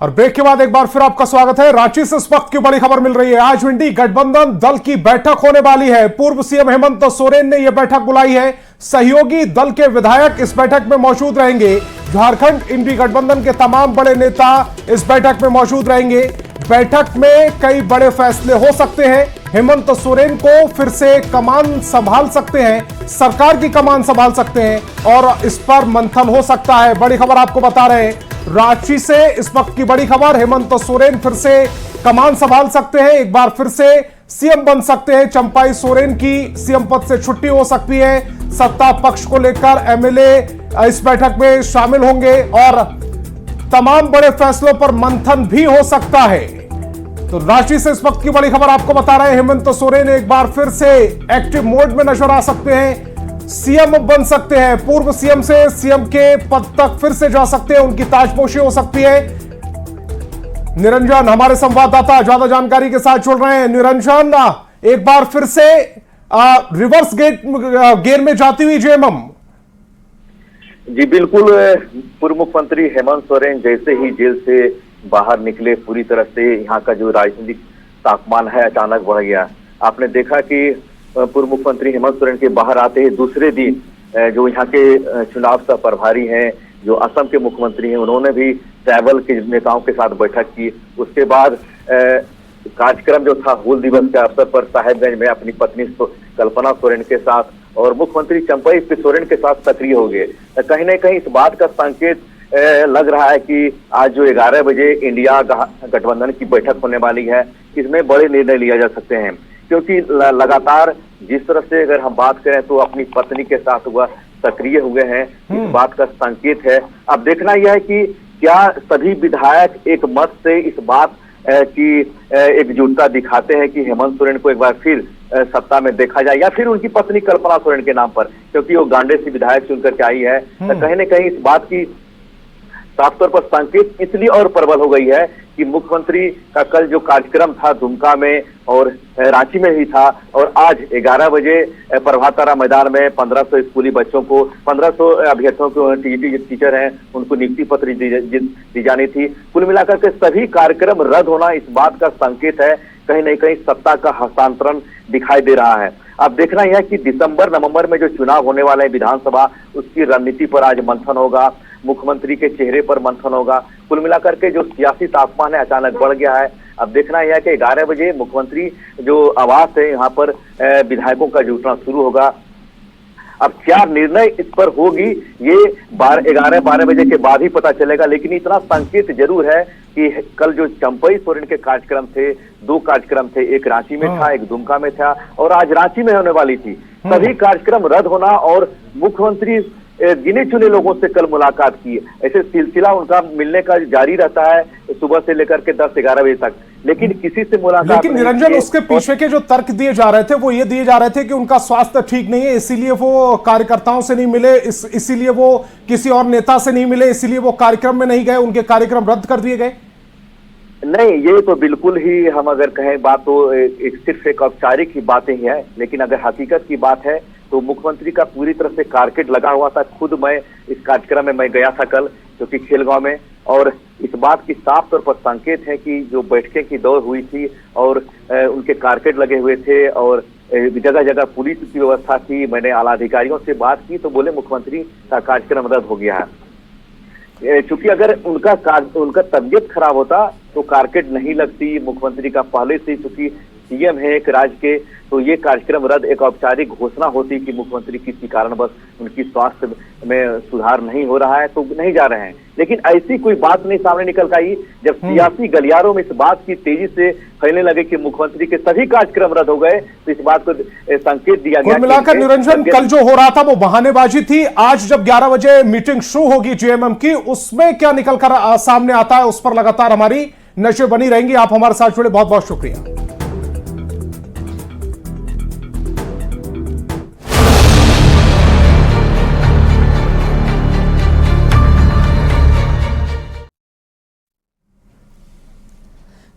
और ब्रेक के बाद एक बार फिर आपका स्वागत है। रांची से इस वक्त की बड़ी खबर मिल रही है। आज इंडी गठबंधन दल की बैठक होने वाली है। पूर्व सीएम हेमंत सोरेन ने यह बैठक बुलाई है। सहयोगी दल के विधायक इस बैठक में मौजूद रहेंगे। झारखंड इंडी गठबंधन के तमाम बड़े नेता इस बैठक में मौजूद रहेंगे। बैठक में कई बड़े फैसले हो सकते हैं। हेमंत सोरेन को फिर से कमान संभाल सकते हैं, सरकार की कमान संभाल सकते हैं और इस पर मंथन हो सकता है। बड़ी खबर आपको बता रहे हैं रांची से इस वक्त की बड़ी खबर। हेमंत सोरेन फिर से कमान संभाल सकते हैं, एक बार फिर से सीएम बन सकते हैं। चंपाई सोरेन की सीएम पद से छुट्टी हो सकती है। सत्ता पक्ष को लेकर एमएलए इस बैठक में शामिल होंगे और तमाम बड़े फैसलों पर मंथन भी हो सकता है। तो रांची से इस वक्त की बड़ी खबर आपको बता रहे हैं हेमंत सोरेन एक बार फिर से एक्टिव मोड में नजर आ सकते हैं, सीएम बन सकते हैं। पूर्व सीएम से सीएम के पद तक फिर से जा सकते हैं, उनकी ताजपोशी हो सकती है। निरंजन हमारे संवाददाता ज्यादा जानकारी के साथ जुड़ रहे हैं। निरंजन, एक बार फिर से रिवर्स गेयर में जाती हुई जेएमएम। जी बिल्कुल, पूर्व मुख्यमंत्री हेमंत सोरेन जैसे ही जेल से बाहर निकले, पूरी तरह से यहाँ का जो राजनीतिक तापमान है अचानक बढ़ गया। आपने देखा कि पूर्व मुख्यमंत्री हेमंत सोरेन के बाहर आते ही दूसरे दिन जो यहाँ के चुनाव सह प्रभारी हैं, जो असम के मुख्यमंत्री हैं, उन्होंने भी ट्राइबल के नेताओं के साथ बैठक की। उसके बाद कार्यक्रम जो था हूल दिवस के अवसर पर साहेबगंज में अपनी पत्नी कल्पना सोरेन के साथ और मुख्यमंत्री चंपाई सोरेन के साथ सक्रिय हो गए। कहीं ना कहीं इस बात का संकेत लग रहा है कि आज जो 11 बजे इंडिया गठबंधन की बैठक होने वाली है, इसमें बड़े निर्णय लिया जा सकते हैं। क्योंकि लगातार जिस तरह से अगर हम बात करें तो अपनी पत्नी के साथ वह सक्रिय हुए हैं, इस बात का संकेत है। अब देखना यह है कि क्या सभी विधायक एक मत से इस बात की एकजुटता दिखाते हैं कि हेमंत सोरेन को एक बार फिर सत्ता में देखा जाए, या फिर उनकी पत्नी कल्पना सोरेन के नाम पर, क्योंकि वो गांडे से विधायक चुनकर के आई है। तो कहीं न कहीं इस बात की साफ तौर पर संकेत इसलिए और प्रबल हो गई है कि मुख्यमंत्री का कल जो कार्यक्रम था दुमका में और रांची में ही था, और आज 11 बजे प्रभातारा मैदान में 1500 स्कूली बच्चों को, 1500 अभ्यर्थियों को, टीचर हैं, उनको नियुक्ति पत्र दी जानी थी। कुल मिलाकर के सभी कार्यक्रम रद्द होना इस बात का संकेत है, कहीं न कहीं सत्ता का हस्तांतरण दिखाई दे रहा है। अब देखना यह है कि दिसंबर नवंबर में जो चुनाव होने वाले हैं विधानसभा, उसकी रणनीति पर आज मंथन होगा, मुख्यमंत्री के चेहरे पर मंथन होगा। कुल मिलाकर के जो सियासी तापमान है अचानक बढ़ गया है। अब देखना यह है कि 11 बजे मुख्यमंत्री जो आवास है यहाँ पर विधायकों का जुटना शुरू होगा। अब क्या निर्णय इस पर होगी ये 11-12 बजे के बाद ही पता चलेगा, लेकिन इतना संकेत जरूर है कि कल जो चंपाई सोरेन के कार्यक्रम थे, 2 कार्यक्रम थे, एक रांची में था, एक दुमका में था और आज रांची में होने वाली थी। सभी कार्यक्रम रद्द होना और मुख्यमंत्री गिने चुने लोगों से कल मुलाकात की। ऐसे सिलसिला उनका मिलने का जारी रहता है सुबह से लेकर के 10-11 बजे तक, लेकिन किसी से मुलाकात। लेकिन निरंजन, उसके पीछे के जो तर्क दिए जा रहे थे वो ये दिए जा रहे थे कि उनका स्वास्थ्य ठीक नहीं है, इसीलिए वो कार्यकर्ताओं से नहीं मिले, इसीलिए वो किसी और नेता से नहीं मिले, इसीलिए वो कार्यक्रम में नहीं गए, उनके कार्यक्रम रद्द कर दिए गए। नहीं, ये तो बिल्कुल ही हम अगर कहें बात तो सिर्फ एक औपचारिक ही बातें ही है, लेकिन अगर हकीकत की बात है तो मुख्यमंत्री का पूरी तरह से कारकेट लगा हुआ था। खुद मैं इस कार्यक्रम में मैं गया था कल, जो कि खेलगांव में, और इस बात की साफ तौर पर संकेत है कि जो बैठकें की दौड़ हुई थी और उनके कारकेट लगे हुए थे और जगह जगह पुलिस की व्यवस्था थी। मैंने आला अधिकारियों से बात की तो बोले मुख्यमंत्री का कार्यक्रम रद्द हो गया है। चूंकि अगर उनका तबीयत खराब होता तो कारकेट नहीं लगती। मुख्यमंत्री का पहले से, चूंकि सीएम है एक राज्य के, तो ये कार्यक्रम रद्द एक औपचारिक घोषणा होती कि मुख्यमंत्री किसी कारणवश उनकी स्वास्थ्य में सुधार नहीं हो रहा है तो नहीं जा रहे हैं। लेकिन ऐसी कोई बात नहीं सामने निकल आई। जब सियासी गलियारों में इस बात की तेजी से फैलने लगे कि मुख्यमंत्री के सभी कार्यक्रम रद्द हो गए, तो इस बात को संकेत दिया गया। मिलाकर निरंजन, कल जो हो रहा था वो बहानेबाजी थी। आज जब 11 बजे मीटिंग शुरू होगी जेएमएम की, उसमें क्या निकलकर सामने आता है उस पर लगातार हमारी नजर बनी रहेंगी। आप हमारे साथ जुड़े, बहुत बहुत शुक्रिया।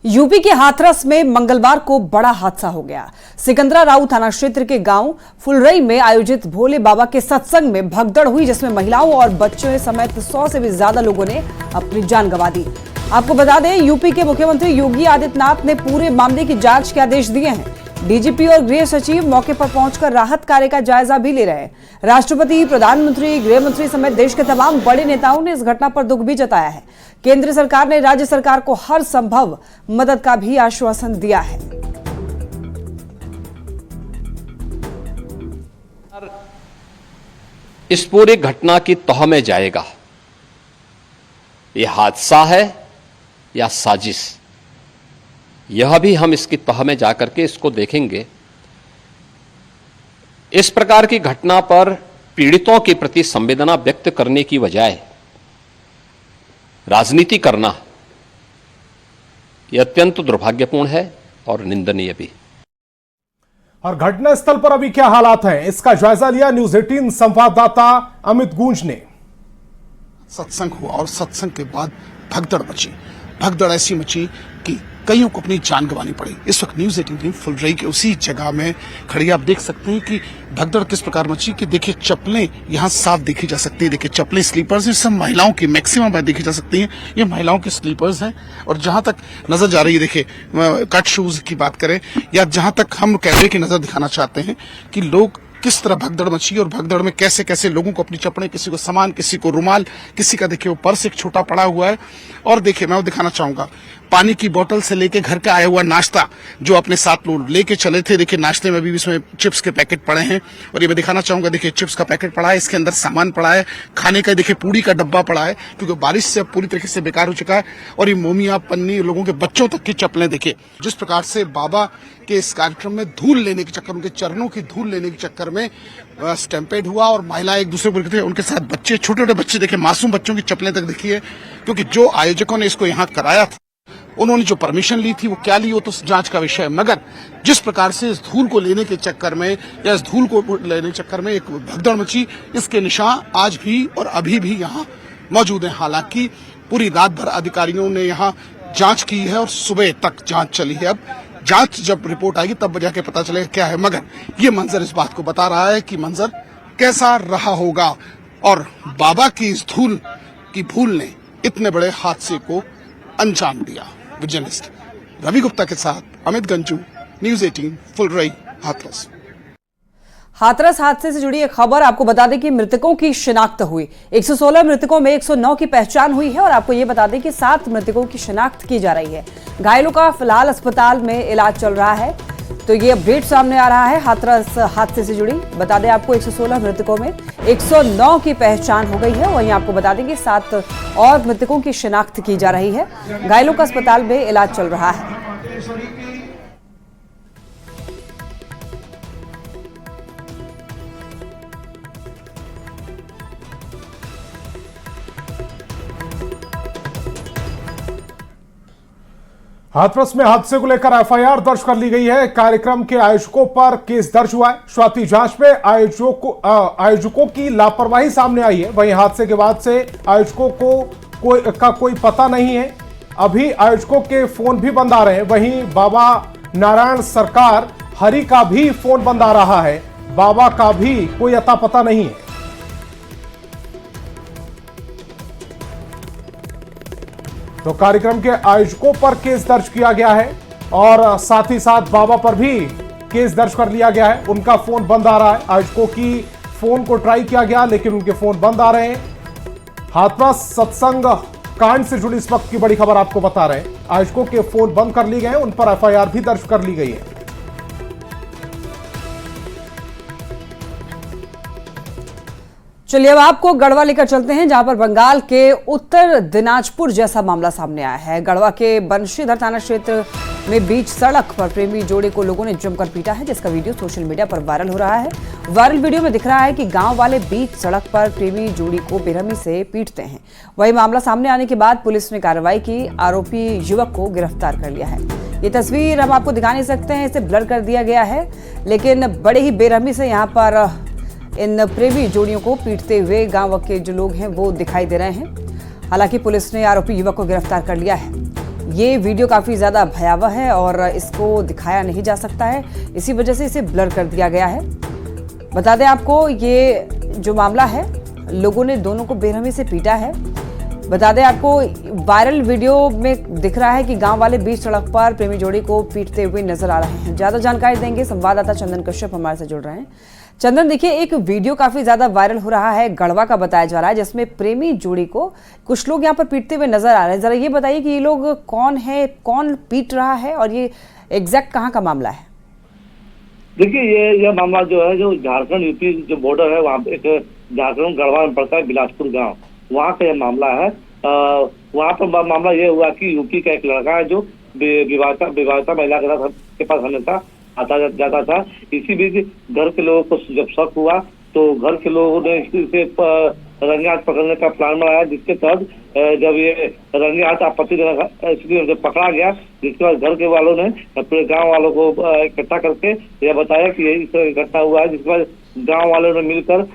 यूपी के हाथरस में मंगलवार को बड़ा हादसा हो गया। सिकंदरा राऊ थाना क्षेत्र के गांव फुलरई में आयोजित भोले बाबा के सत्संग में भगदड़ हुई, जिसमें महिलाओं और बच्चों समेत 100 से भी ज्यादा लोगों ने अपनी जान गंवा दी। आपको बता दें, यूपी के मुख्यमंत्री योगी आदित्यनाथ ने पूरे मामले की जांच के आदेश दिए हैं। डीजीपी और गृह सचिव मौके पर पहुंचकर राहत कार्य का जायजा भी ले रहे हैं। राष्ट्रपति, प्रधानमंत्री, गृह मंत्री समेत देश के तमाम बड़े नेताओं ने इस घटना पर दुख भी जताया है। केंद्र सरकार ने राज्य सरकार को हर संभव मदद का भी आश्वासन दिया है। इस पूरी घटना की तह में जाएगा, यह हादसा है या साजिश, यह भी हम इसकी तह में जाकर के इसको देखेंगे। इस प्रकार की घटना पर पीड़ितों के प्रति संवेदना व्यक्त करने की बजाय राजनीति करना यह अत्यंत दुर्भाग्यपूर्ण है और निंदनीय भी। और घटनास्थल पर अभी क्या हालात हैं, इसका जायजा लिया न्यूज 18 संवाददाता अमित गूंज ने। सत्संग हुआ और सत्संग के बाद भगदड़ मची। भगदड़ ऐसी मची कि कईयों को अपनी जान गंवानी पड़ी। इस वक्त न्यूज 18 फुलरई के उसी जगह में खड़ी आप देख सकते हैं कि भगदड़ किस प्रकार मची कि देखिए चप्पलें यहाँ साफ देखी जा सकती है। देखिए चप्पलें स्लीपर्स हैं, सब महिलाओं की मैक्सिमम देखी जा सकती हैं। ये महिलाओं की स्लीपर्स हैं और जहां तक नजर जा रही है, देखिए कट शूज की बात करें या जहां तक हम कैमरे की नजर दिखाना चाहते हैं कि लोग किस तरह भगदड़ मची और भगदड़ में कैसे कैसे लोगों को अपनी चप्पलें, किसी को सामान, किसी को रुमाल, किसी का देखिए वो पर्स एक छोटा पड़ा हुआ है। और देखिए मैं वो दिखाना चाहूंगा, पानी की बोतल से लेके घर का आया हुआ नाश्ता जो अपने साथ लोग लेके चले थे। देखिए नाश्ते में भी इसमें चिप्स के पैकेट पड़े हैं और ये मैं दिखाना चाहूंगा, देखिए चिप्स का पैकेट पड़ा है, इसके अंदर सामान पड़ा है खाने का। देखिए पूड़ी का डब्बा पड़ा है क्योंकि बारिश से अब पूरी तरीके से बेकार हो चुका है। और ये मोमिया, पन्नी, लोगों के बच्चों तक की चप्पलें देखिए। जिस प्रकार से बाबा के इस कार्यक्रम में धूल लेने के चक्कर, उनके चरणों की धूल लेने के चक्कर में स्टैम्पेड हुआ और महिला एक दूसरे को थे, उनके साथ बच्चे, छोटे छोटे बच्चे देखिए, मासूम बच्चों की चप्पलें तक देखिए। क्योंकि जो आयोजकों ने इसको यहाँ कराया था, उन्होंने जो परमिशन ली थी वो क्या ली, वो तो जांच का विषय है। मगर जिस प्रकार से इस धूल को लेने के चक्कर में या इस धूल को लेने के चक्कर में एक भगदड़ मची, इसके निशान आज भी और अभी भी यहाँ मौजूद हैं। हालांकि पूरी रात भर अधिकारियों ने यहाँ जांच की है और सुबह तक जांच चली है। अब जांच जब रिपोर्ट आएगी तब जाके पता चलेगा क्या है। मगर ये मंजर इस बात को बता रहा है कि मंजर कैसा रहा होगा और बाबा की इस धूल की भूल ने इतने बड़े हादसे को अंजाम दिया। जर्नलिस्ट रवि गुप्ता के साथ अमित गंजू, न्यूज 18 फुलरई, हाथरस। हाथरस हादसे से जुड़ी एक खबर आपको बता दें कि मृतकों की शिनाख्त हुई। 116 मृतकों में 109 की पहचान हुई है और आपको ये बता दें कि 7 मृतकों की शिनाख्त की जा रही है। घायलों का फिलहाल अस्पताल में इलाज चल रहा है। तो ये अपडेट सामने आ रहा है हाथरस हादसे से जुड़ी। बता दें आपको 116 मृतकों में 109 की पहचान हो गई है। वहीं आपको बता दें कि 7 और मृतकों की शिनाख्त की जा रही है। घायलों का अस्पताल में इलाज चल रहा है। हाथरस में हादसे को लेकर एफआईआर दर्ज कर ली गई है। कार्यक्रम के आयोजकों पर केस दर्ज हुआ है। शुरुआती जांच में आयोजकों की लापरवाही सामने आई है। वहीं हादसे के बाद से आयोजकों को कोई पता नहीं है। अभी आयोजकों के फोन भी बंद आ रहे हैं। वहीं बाबा नारायण सरकार हरि का भी फोन बंद आ रहा है। बाबा का भी कोई अता पता नहीं है। तो कार्यक्रम के आयोजकों पर केस दर्ज किया गया है और साथ ही साथ बाबा पर भी केस दर्ज कर लिया गया है। उनका फोन बंद आ रहा है। आयोजकों की फोन को ट्राई किया गया लेकिन उनके फोन बंद आ रहे हैं। हाथरस सत्संग कांड से जुड़ी इस वक्त की बड़ी खबर आपको बता रहे हैं। आयोजकों के फोन बंद कर लिए गए हैं, उन पर एफआईआर भी दर्ज कर ली गई है। चलिए अब आपको गढ़वा लेकर चलते हैं, जहां पर बंगाल के उत्तर दिनाजपुर जैसा मामला सामने आया है। गढ़वा के बंशीधर थाना क्षेत्र में बीच सड़क पर प्रेमी जोड़े को लोगों ने जमकर पीटा है, जिसका वीडियो सोशल मीडिया पर वायरल हो रहा है। वायरल वीडियो में दिख रहा है कि गांव वाले बीच सड़क पर प्रेमी जोड़ी को बेरहमी से पीटते हैं। वही मामला सामने आने के बाद पुलिस ने कार्रवाई की, आरोपी युवक को गिरफ्तार कर लिया है। ये तस्वीर हम आपको दिखा नहीं सकते हैं, इसे ब्लर कर दिया गया है, लेकिन बड़े ही बेरहमी से यहाँ पर इन प्रेमी जोड़ियों को पीटते हुए गांव के जो लोग हैं वो दिखाई दे रहे हैं। हालांकि पुलिस ने आरोपी युवक को गिरफ्तार कर लिया है। ये वीडियो काफी ज्यादा भयावह है और इसको दिखाया नहीं जा सकता है, इसी वजह से इसे ब्लर कर दिया गया है। बता दें आपको, ये जो मामला है, लोगों ने दोनों को बेरहमी से पीटा है। बता दें आपको, वायरल वीडियो में दिख रहा है कि गांव वाले बीच सड़क पर प्रेमी जोड़ी को पीटते हुए नजर आ रहे हैं। ज्यादा जानकारी देंगे संवाददाता चंदन कश्यप हमारे से जुड़ रहे हैं। चंदन, देखिए, एक वीडियो काफी ज्यादा वायरल हो रहा है, गढ़वा का बताया जा रहा है, जिसमें प्रेमी जोड़ी को कुछ लोग यहाँ पर पीटते हुए नजर आ रहे हैं। जरा ये बताइए कि ये लोग कौन है, कौन पीट रहा है और ये एग्जैक्ट कहाँ का मामला है? देखिए, यह मामला जो है, जो झारखंड यूपी जो बॉर्डर है, वहाँ पे एक झारखंड गढ़वा में पड़ता है बिलासपुर गांव, वहाँ का यह मामला है। वहाँ पर मामला ये हुआ कि यूपी का एक लड़का है जो विवाहिता महिला के पास हमेशा आता जाता था। इसी बीच घर के लोगों को जब शक हुआ तो घर के लोगों ने इसे रंगे हाथ पकड़ने का प्लान बनाया, जिसके तहत जब ये रंगे हाथ आपत्ति जब पकड़ा गया, जिसके बाद घर के वालों ने अपने गांव वालों को इकट्ठा करके यह बताया कि यही इकट्ठा हुआ है। जिसके बाद गांव वालों ने मिलकर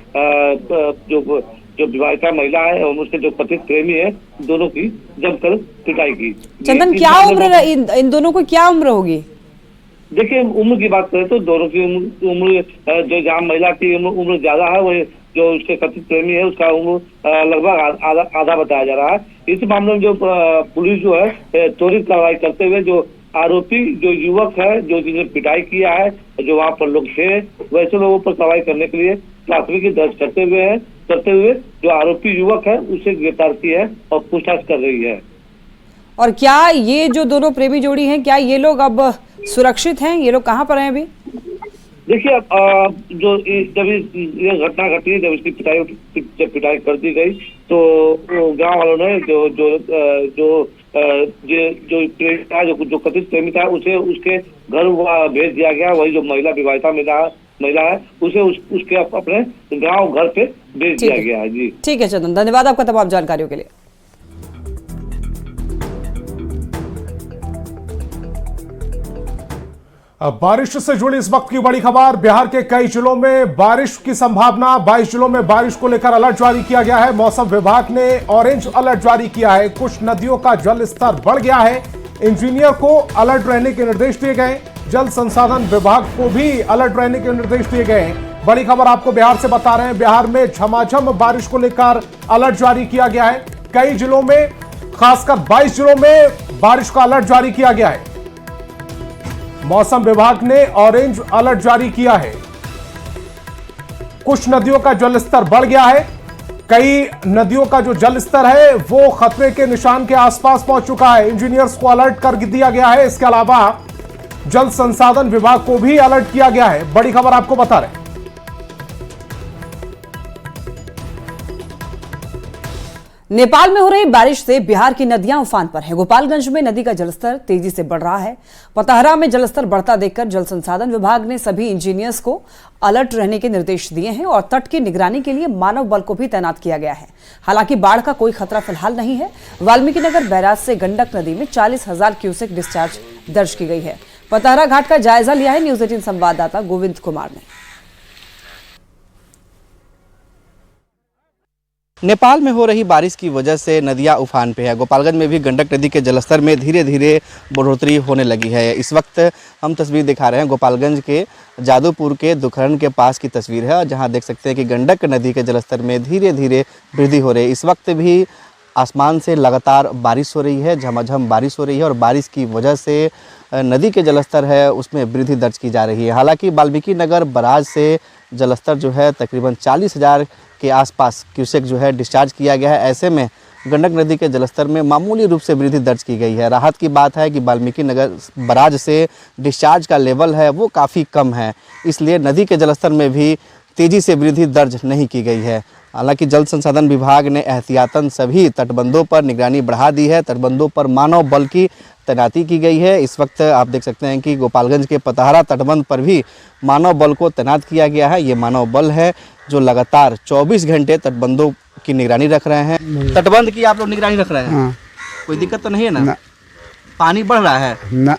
जो विवाहिता महिला है और उसके जो कथित प्रेमी है, दोनों की जमकर पिटाई की। चंदन, क्या उम्र इन दोनों को, क्या उम्र होगी? देखिए, उम्र की बात करें तो दोनों की उम्र जो जहाँ महिला की उम्र ज्यादा है, वही जो उसके कथित प्रेमी है उसका उम्र लगभग आधा बताया जा रहा है। इस मामले में जो पुलिस जो है त्वरित कार्रवाई करते हुए जो आरोपी जो युवक है, जो जिसने पिटाई किया है, जो वहाँ पर लोग थे, वैसे लोगों पर कार्रवाई करने के लिए प्राथमिकी दर्ज करते हुए जो आरोपी युवक है उसे गिरफ्तार की है और पूछताछ कर रही है। और क्या ये जो दोनों प्रेमी जोड़ी हैं, क्या ये लोग अब सुरक्षित हैं? ये लोग कहाँ पर हैं अभी? देखिए, जो जब ये घटना घटी, जब इसकी पिटाई कर दी गई, तो गांव वालों ने जो कथित प्रेमी था उसे उसके घर भेज दिया गया। वही जो विवाहिता महिला है उसे उसके अपने गांव घर पे भेज दिया गया है। जी ठीक है चंदन, धन्यवाद आपका तमाम जानकारियों के लिए। अब बारिश से जुड़ी इस वक्त की बड़ी खबर, बिहार के कई जिलों में बारिश की संभावना, 22 जिलों में बारिश को लेकर अलर्ट जारी किया गया है। मौसम विभाग ने ऑरेंज अलर्ट जारी किया है। कुछ नदियों का जल स्तर बढ़ गया है, इंजीनियर को अलर्ट रहने के निर्देश दिए गए। जल संसाधन विभाग को भी अलर्ट रहने के निर्देश दिए गए हैं। बड़ी खबर आपको बिहार से बता रहे हैं, बिहार में झमाझम बारिश को लेकर अलर्ट जारी किया गया है। कई जिलों में, खासकर 22 जिलों में बारिश का अलर्ट जारी किया गया है। मौसम विभाग ने ऑरेंज अलर्ट जारी किया है। कुछ नदियों का जलस्तर बढ़ गया है, कई नदियों का जो जलस्तर है वो खतरे के निशान के आसपास पहुंच चुका है। इंजीनियर्स को अलर्ट कर दिया गया है। इसके अलावा जल संसाधन विभाग को भी अलर्ट किया गया है। बड़ी खबर आपको बता रहे हैं। नेपाल में हो रही बारिश से बिहार की नदियां उफान पर हैं। गोपालगंज में नदी का जलस्तर तेजी से बढ़ रहा है। पतहरा में जलस्तर बढ़ता देखकर जल संसाधन विभाग ने सभी इंजीनियर्स को अलर्ट रहने के निर्देश दिए हैं और तट की निगरानी के लिए मानव बल को भी तैनात किया गया है। हालांकि बाढ़ का कोई खतरा फिलहाल नहीं है। वाल्मीकिनगर बैराज से गंडक नदी में 40,000 क्यूसेक डिस्चार्ज दर्ज की गई है। पतहरा घाट का जायजा लिया है न्यूज 18 संवाददाता गोविंद कुमार ने। नेपाल में हो रही बारिश की वजह से नदियां उफान पे है। गोपालगंज में भी गंडक नदी के जलस्तर में धीरे धीरे बढ़ोतरी होने लगी है। इस वक्त हम तस्वीर दिखा रहे हैं गोपालगंज के जादूपुर के दुखरन के पास की तस्वीर है, जहां देख सकते हैं कि गंडक नदी के जलस्तर में धीरे धीरे वृद्धि हो रही है। इस वक्त भी आसमान से लगातार बारिश हो रही है, झमाझम बारिश हो रही है और बारिश की वजह से नदी के जलस्तर है उसमें वृद्धि दर्ज की जा रही है। हालांकि वाल्मीकिनगर बराज से जलस्तर जो है तकरीबन 40,000 के आसपास क्यूसेक जो है डिस्चार्ज किया गया है। ऐसे में गंडक नदी के जलस्तर में मामूली रूप से वृद्धि दर्ज की गई है। राहत की बात है कि वाल्मीकिनगर बराज से डिस्चार्ज का लेवल है वो काफ़ी कम है, इसलिए नदी के जलस्तर में भी तेज़ी से वृद्धि दर्ज नहीं की गई है। हालांकि जल संसाधन विभाग ने एहतियातन सभी तटबंधों पर निगरानी बढ़ा दी है। तटबंधों पर मानव बल की तैनाती की गई है। इस वक्त आप देख सकते हैं कि गोपालगंज के पतहरा तटबंध पर भी मानव बल को तैनात किया गया है। ये मानव बल है जो लगातार 24 घंटे तटबंधों की निगरानी रख रहे हैं। तटबंध की आप लोग निगरानी रख रहे हैं? हाँ। कोई दिक्कत तो नहीं है ना? ना। पानी बढ़ रहा है ना,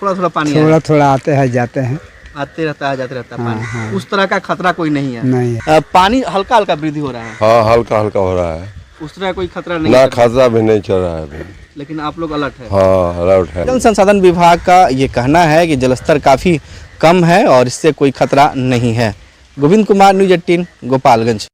थोड़ा थोड़ा पानी थोड़ा थोड़ा आते हैं जाते हैं, आते रहता है जाते रहता है पानी। हाँ। उस तरह का खतरा कोई नहीं है? नहीं है। पानी हल्का हल्का वृद्धि हो रहा है? हाँ, हल्का हल्का हो रहा है। उस तरह कोई खतरा नहीं ना, है? खतरा भी नहीं चल रहा है अभी। लेकिन आप लोग अलर्ट है? हाँ, अलर्ट है। जल संसाधन विभाग का ये कहना है कि जलस्तर काफ़ी कम है और इससे कोई खतरा नहीं है। गोविंद कुमार, न्यूज 18, गोपालगंज।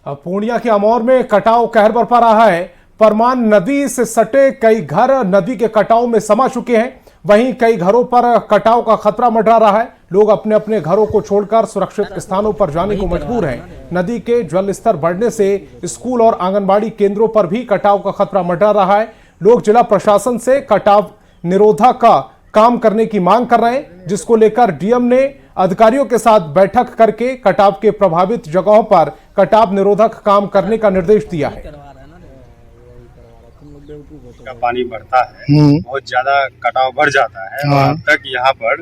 अब पूर्णिया के अमौर में कटाव कहर बरपा रहा है। परमान नदी से सटे कई घर नदी के कटाव में समा चुके हैं। वहीं कई घरों पर कटाव का खतरा मंडरा रहा है। लोग अपने अपने घरों को छोड़कर सुरक्षित स्थानों पर जाने को मजबूर हैं। नदी के जल स्तर बढ़ने से स्कूल और आंगनबाड़ी केंद्रों पर भी कटाव का खतरा मंडरा रहा है। लोग जिला प्रशासन से कटाव निरोधक का काम करने की मांग कर रहे हैं, जिसको लेकर डीएम ने अधिकारियों के साथ बैठक करके कटाव के प्रभावित जगहों पर कटाव निरोधक काम करने का निर्देश दिया है। का पानी बढ़ता है, बहुत ज्यादा कटाव बढ़ जाता है और अब तक यहाँ पर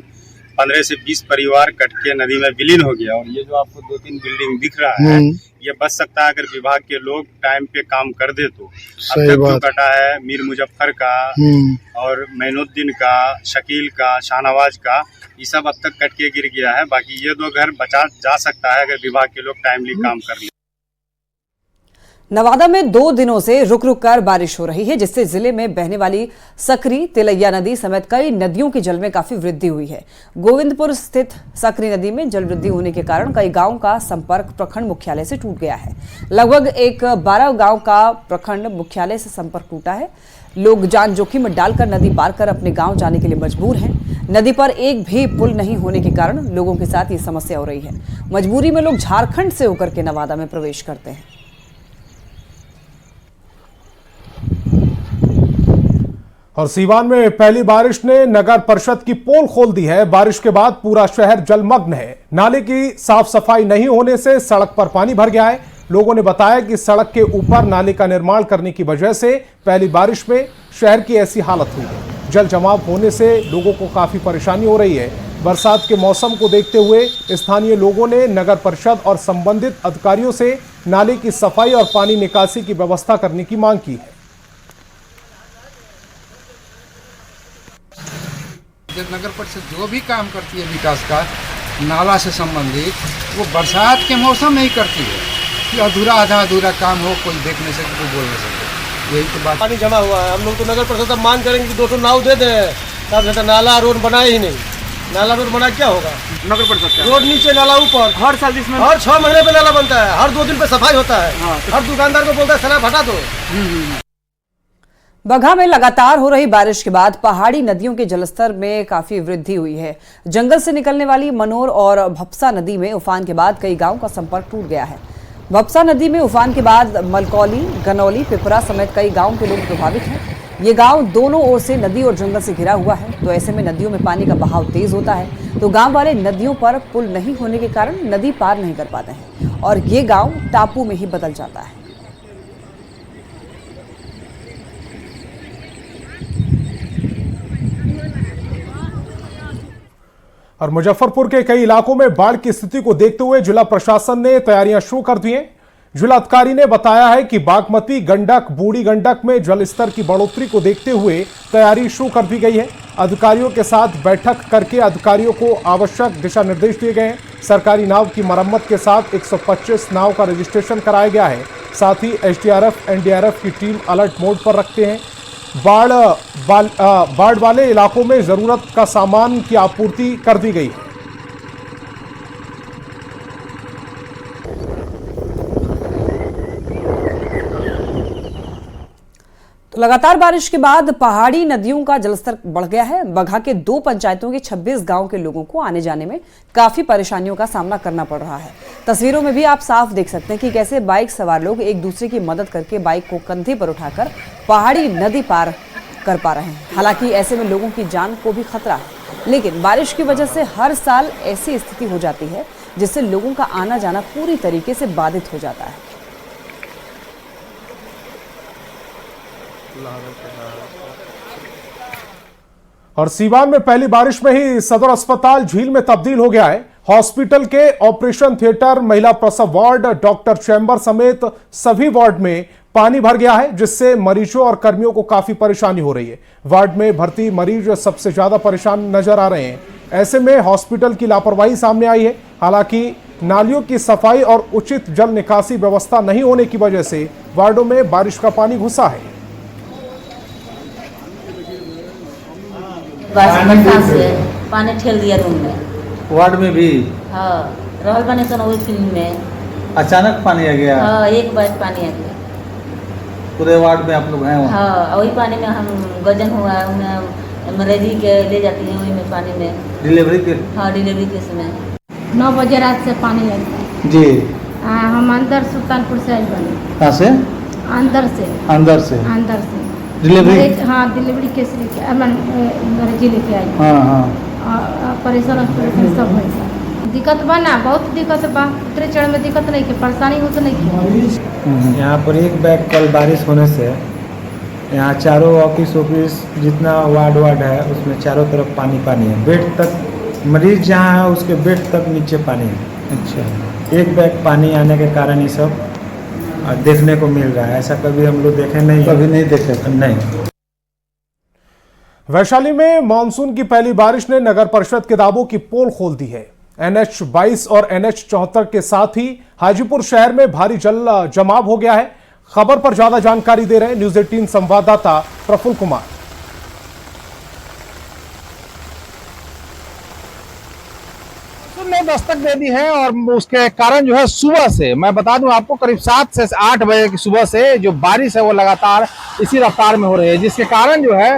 15 से 20 परिवार कट के नदी में विलीन हो गया। और ये जो आपको 2-3 बिल्डिंग दिख रहा है, ये बच सकता है अगर विभाग के लोग टाइम पे काम कर दे तो। अब तक जो कटा है मीर मुजफ्फर का और मैनुद्दीन का, शकील का, शाहनवाज का, ये सब अब तक कट के गिर गया है। बाकी ये 2 घर बचा जा सकता है अगर विभाग के लोग टाइमली काम कर ले। नवादा में 2 दिनों से रुक रुक कर बारिश हो रही है, जिससे जिले में बहने वाली सकरी, तिलैया नदी समेत कई नदियों की जल में काफी वृद्धि हुई है। गोविंदपुर स्थित सकरी नदी में जल वृद्धि होने के कारण कई गांवों का संपर्क प्रखंड मुख्यालय से टूट गया है। लगभग 12 गांव का प्रखंड मुख्यालय से संपर्क टूटा है। लोग जान जोखिम में डालकर नदी पार कर अपने गाँव जाने के लिए मजबूर हैं। नदी पर एक भी पुल नहीं होने के कारण लोगों के साथ ये समस्या हो रही है। मजबूरी में लोग झारखंड से होकर के नवादा में प्रवेश करते हैं। और सीवान में पहली बारिश ने नगर परिषद की पोल खोल दी है। बारिश के बाद पूरा शहर जलमग्न है। नाले की साफ सफाई नहीं होने से सड़क पर पानी भर गया है। लोगों ने बताया कि सड़क के ऊपर नाले का निर्माण करने की वजह से पहली बारिश में शहर की ऐसी हालत हुई है। जल जमाव होने से लोगों को काफी परेशानी हो रही है। बरसात के मौसम को देखते हुए स्थानीय लोगों ने नगर परिषद और संबंधित अधिकारियों से नाले की सफाई और पानी निकासी की व्यवस्था करने की मांग की है। नगर परिषद जो भी काम करती है विकास का नाला से संबंधित, वो बरसात के मौसम में ही करती है कि अधूरा आधा अधूरा काम हो, कोई देख नहीं सके, कोई बोल नहीं सके। यही तो बात। पानी जमा हुआ है। हम लोग तो नगर परिषद अब मांग करेंगे कि 200 नाव दे दें, तब नाला रोड बनाए ही नहीं। नाला रोड बना क्या होगा? नगर परिषद रोड नीचे नाला ऊपर। हर साल इसमें हर 6 महीने पे नाला बनता है, हर 2 दिन पे सफाई होता है। हर दुकानदार को बोलता है सलाह हटा दो। बगहा में लगातार हो रही बारिश के बाद पहाड़ी नदियों के जलस्तर में काफी वृद्धि हुई है। जंगल से निकलने वाली मनोर और भपसा नदी में उफान के बाद कई गांवों का संपर्क टूट गया है। भपसा नदी में उफान के बाद मलकौली, गनौली, पिपरा समेत कई गांवों के लोग प्रभावित हैं। ये गांव दोनों ओर से नदी और जंगल से घिरा हुआ है, तो ऐसे में नदियों में पानी का बहाव तेज होता है, तो गांव वाले नदियों पर पुल नहीं होने के कारण नदी पार नहीं कर पाते हैं और ये गांव टापू में ही बदल जाता है। और मुजफ्फरपुर के कई इलाकों में बाढ़ की स्थिति को देखते हुए जिला प्रशासन ने तैयारियां शुरू कर दी हैं। जिलाधिकारी ने बताया है कि बागमती, गंडक, बूढ़ी गंडक में जलस्तर की बढ़ोतरी को देखते हुए तैयारी शुरू कर दी गई है। अधिकारियों के साथ बैठक करके अधिकारियों को आवश्यक दिशा निर्देश दिए गए हैं। सरकारी नाव की मरम्मत के साथ 125 नाव का रजिस्ट्रेशन कराया गया है। साथ ही एसडीआरएफ, एनडीआरएफ की टीम अलर्ट मोड पर रखते हैं। बाढ़ वाले इलाकों में जरूरत का सामान की आपूर्ति कर दी गई है। तो लगातार बारिश के बाद पहाड़ी नदियों का जलस्तर बढ़ गया है। बगहा के 2 पंचायतों के 26 गांव के लोगों को आने जाने में काफी परेशानियों का सामना करना पड़ रहा है। तस्वीरों में भी आप साफ देख सकते हैं कि कैसे बाइक सवार लोग एक दूसरे की मदद करके बाइक को कंधे पर उठाकर पहाड़ी नदी पार कर पा रहे हैं। हालांकि ऐसे में लोगों की जान को भी खतरा है, लेकिन बारिश की वजह से हर साल ऐसी स्थिति हो जाती है जिससे लोगों का आना जाना पूरी तरीके से बाधित हो जाता है। और सीवान में पहली बारिश में ही सदर अस्पताल झील में तब्दील हो गया है। हॉस्पिटल के ऑपरेशन थिएटर, महिला प्रसव वार्ड, डॉक्टर चैम्बर समेत सभी वार्ड में पानी भर गया है, जिससे मरीजों और कर्मियों को काफी परेशानी हो रही है। वार्ड में भर्ती मरीज सबसे ज्यादा परेशान नजर आ रहे हैं। ऐसे में हॉस्पिटल की लापरवाही सामने आई है। हालांकि नालियों की सफाई और उचित जल निकासी व्यवस्था नहीं होने की वजह से वार्डों में बारिश का पानी घुसा है। पानी ठेल दिया रूम में, वार्ड में भी हाँ रहल बने सन वही फिल्म में अचानक पानी आ गया? हाँ, एक बार पानी आ गया पूरे वार्ड में आप लोग हैं वहाँ? हाँ, वही पानी में हम गजन हुआ मरीजी के ले जाती हैं वही में पानी में डिलीवरी के? हाँ, डिलीवरी के समय 9 बजे रात से पानी लगता है जी। हम अंदर सुल्तानपुर से आए बने। कहाँ से? अंदर से। अंदर से? अंदर से डिलीवरी? हाँ, डिलीवरी केस लेके मरीजी लेके आई। हाँ हाँ। परेशान सब हो दिक्कत बा ना, बहुत दिक्कत बा। उतरे चढ़ में दिक्कत नहीं की, परेशानी हो तो नहीं की। यहाँ पर एक बैग कल बारिश होने से यहाँ चारों ऑफिस जितना वार्ड है उसमें चारों तरफ पानी है। बेड तक मरीज जहाँ है उसके बेड तक नीचे पानी है। अच्छा। एक बैग पानी आने के कारण ये सब देखने को मिल रहा है। ऐसा कभी हम लोग देखे नहीं, कभी नहीं देखे नहीं। वैशाली में मानसून की पहली बारिश ने नगर परिषद के दावों की पोल खोल दी है। NH 22 और NH 74 के साथ ही हाजीपुर शहर में भारी जल जमाव हो गया है। खबर पर ज्यादा जानकारी दे रहे हैं न्यूज 18 संवाददाता प्रफुल्ल कुमार। ने दस्तक दे दी है और उसके कारण जो है सुबह से, मैं बता दूं आपको, करीब 7 से 8 बजे की सुबह से जो बारिश है वो लगातार इसी रफ्तार में हो रही है, जिसके कारण जो है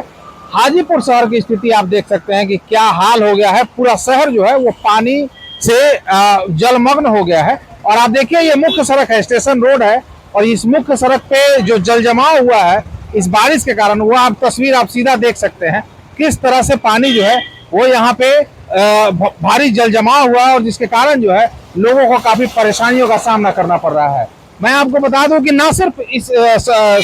हाजीपुर शहर की स्थिति आप देख सकते हैं कि क्या हाल हो गया है। पूरा शहर जो है वो पानी से जलमग्न हो गया है। और आप देखिए ये मुख्य सड़क है, स्टेशन रोड है, और इस मुख्य सड़क पे जो जल जमाव हुआ है इस बारिश के कारण, वो आप तस्वीर आप सीधा देख सकते हैं किस तरह से पानी जो है वो यहाँ पे भारी जल जमाव हुआ है, और जिसके कारण जो है लोगों को काफी परेशानियों का सामना करना पड़ रहा है। मैं आपको बता दूं कि न सिर्फ इस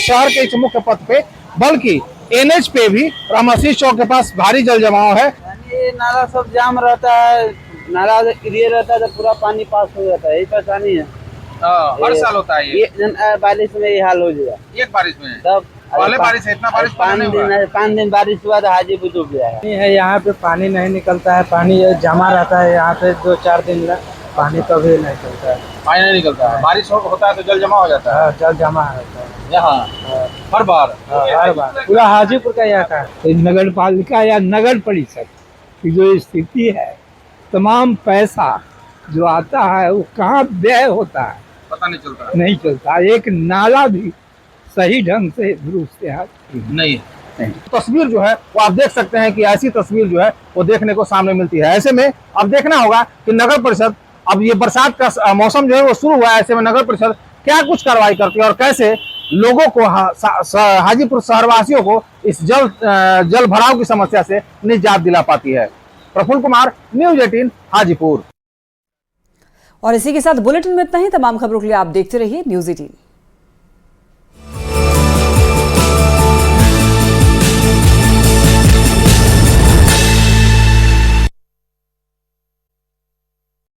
शहर के इस मुख्य पथ पे बल्कि NH पे भी रामसी चौक के पास भारी जल जमाव है। ये नाला सब जाम रहता है, नाला क्लियर रहता है तो पूरा पानी पास हो जाता है, यही परेशानी है। हर साल होता है ये बारिश में ये हाल हो जाएगा। एक बारिश में तब पहले बारिश इतना बारिश 5 दिन बारिश हुआ तो हाजीपुर डूब गया है। यहाँ पे पानी नहीं निकलता है, पानी जमा रहता है यहाँ पे 2-4 दिन पानी कभी नहीं चलता है। पानी नहीं निकलता है, बारिश होता है तो जल जमा हो जाता है। जल जमा रहता है यहाँ हर बार पूरा हाजीपुर का यहाँ का। नगर पालिका या नगर परिषद की जो स्थिति है, तमाम पैसा जो आता है वो कहाँ व्यय होता है पता नहीं चलता। एक नाला भी सही ढंग से दुरुस्त नहीं। तस्वीर जो है वो आप देख सकते हैं कि ऐसी तस्वीर जो है वो देखने को सामने मिलती है। ऐसे में अब देखना होगा कि नगर परिषद, अब ये बरसात का मौसम जो है वो शुरू हुआ है, ऐसे में नगर परिषद क्या कुछ कार्रवाई करती है और कैसे लोगों को, हाजीपुर शहरवासियों को इस जल भराव की समस्या से निजात दिला पाती है। प्रफुल्ल कुमार, न्यूज 18 हाजीपुर। और इसी के साथ बुलेटिन में इतना ही। तमाम खबरों के लिए आप देखते रहिए न्यूज 18।